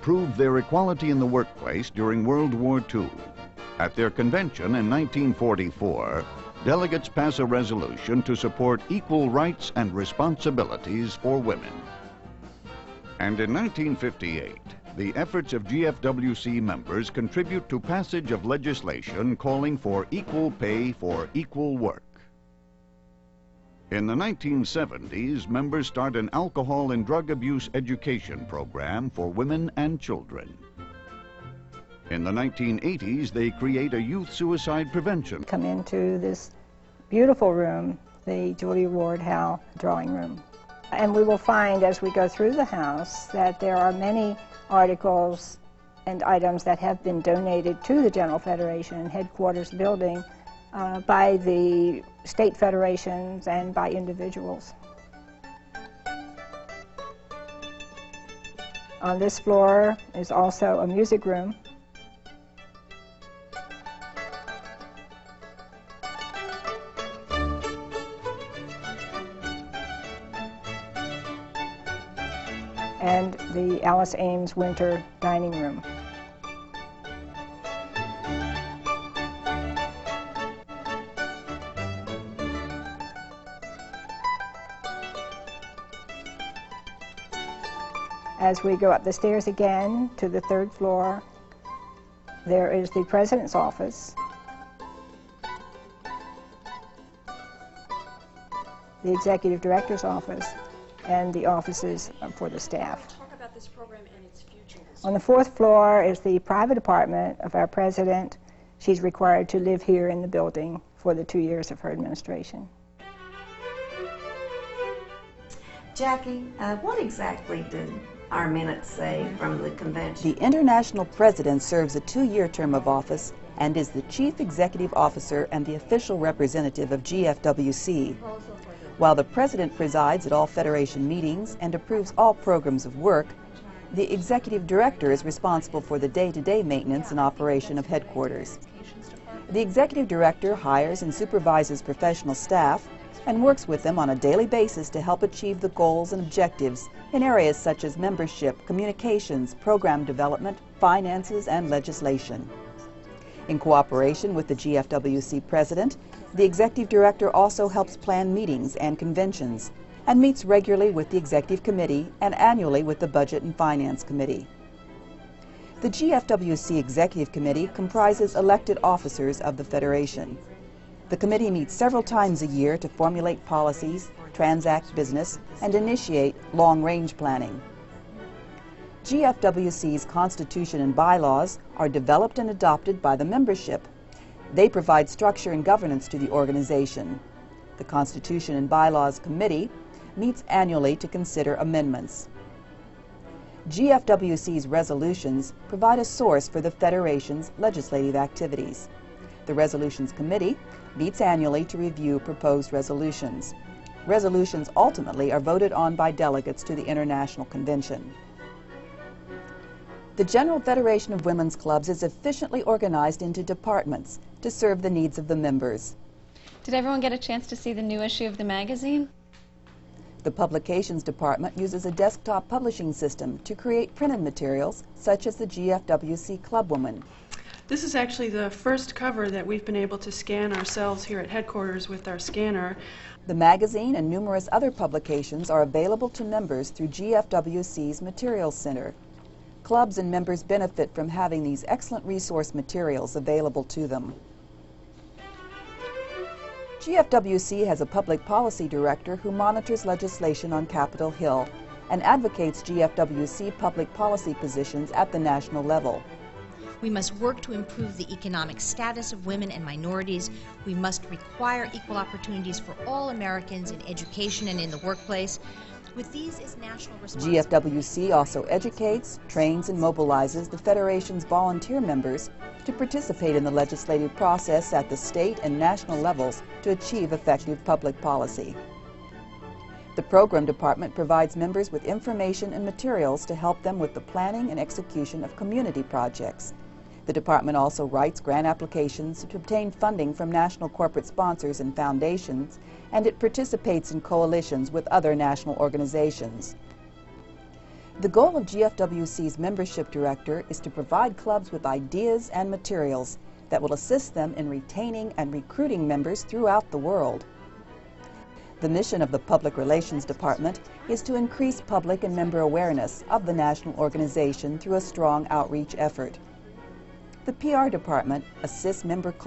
proved their equality in the workplace during World War II. At their convention in 1944, delegates pass a resolution to support equal rights and responsibilities for women. And in 1958, the efforts of GFWC members contribute to passage of legislation calling for equal pay for equal work. In the 1970s, members start an alcohol and drug abuse education program for women and children. In the 1980s, they create a youth suicide prevention. Come into this beautiful room, the Julia Ward Howe drawing room. And we will find as we go through the house that there are many articles and items that have been donated to the General Federation headquarters building by the state federations and by individuals. On this floor is also a music room. And the Alice Ames Winter Dining Room. As we go up the stairs again to the third floor, there is the President's office, the Executive Director's office, and the offices for the staff. Talk about this program and its future. On the fourth floor is the private apartment of our president. She's required to live here in the building for the 2 years of her administration. Jackie, what exactly did our minutes say from the convention? The International President serves a 2-year term of office and is the Chief Executive Officer and the official representative of GFWC. While the President presides at all Federation meetings and approves all programs of work, the Executive Director is responsible for the day-to-day maintenance and operation of headquarters. The Executive Director hires and supervises professional staff and works with them on a daily basis to help achieve the goals and objectives in areas such as membership, communications, program development, finances, and legislation. In cooperation with the GFWC President, the Executive Director also helps plan meetings and conventions and meets regularly with the Executive Committee and annually with the Budget and Finance Committee. The GFWC Executive Committee comprises elected officers of the Federation. The committee meets several times a year to formulate policies, transact business, and initiate long-range planning. GFWC's Constitution and bylaws are developed and adopted by the membership. They provide structure and governance to the organization. The Constitution and Bylaws Committee meets annually to consider amendments. GFWC's resolutions provide a source for the Federation's legislative activities. The Resolutions Committee meets annually to review proposed resolutions. Resolutions ultimately are voted on by delegates to the International Convention. The General Federation of Women's Clubs is efficiently organized into departments to serve the needs of the members. Did everyone get a chance to see the new issue of the magazine? The Publications Department uses a desktop publishing system to create printed materials such as the GFWC Clubwoman. This is actually the first cover that we've been able to scan ourselves here at headquarters with our scanner. The magazine and numerous other publications are available to members through GFWC's Materials Center. Clubs and members benefit from having these excellent resource materials available to them. GFWC has a public policy director who monitors legislation on Capitol Hill and advocates GFWC public policy positions at the national level. We must work to improve the economic status of women and minorities. We must require equal opportunities for all Americans in education and in the workplace. With these is national responsibility. GFWC also educates, trains, and mobilizes the Federation's volunteer members to participate in the legislative process at the state and national levels to achieve effective public policy. The Program Department provides members with information and materials to help them with the planning and execution of community projects. The department also writes grant applications to obtain funding from national corporate sponsors and foundations, and it participates in coalitions with other national organizations. The goal of GFWC's membership director is to provide clubs with ideas and materials that will assist them in retaining and recruiting members throughout the world. The mission of the Public Relations Department is to increase public and member awareness of the national organization through a strong outreach effort. The PR department assists member clubs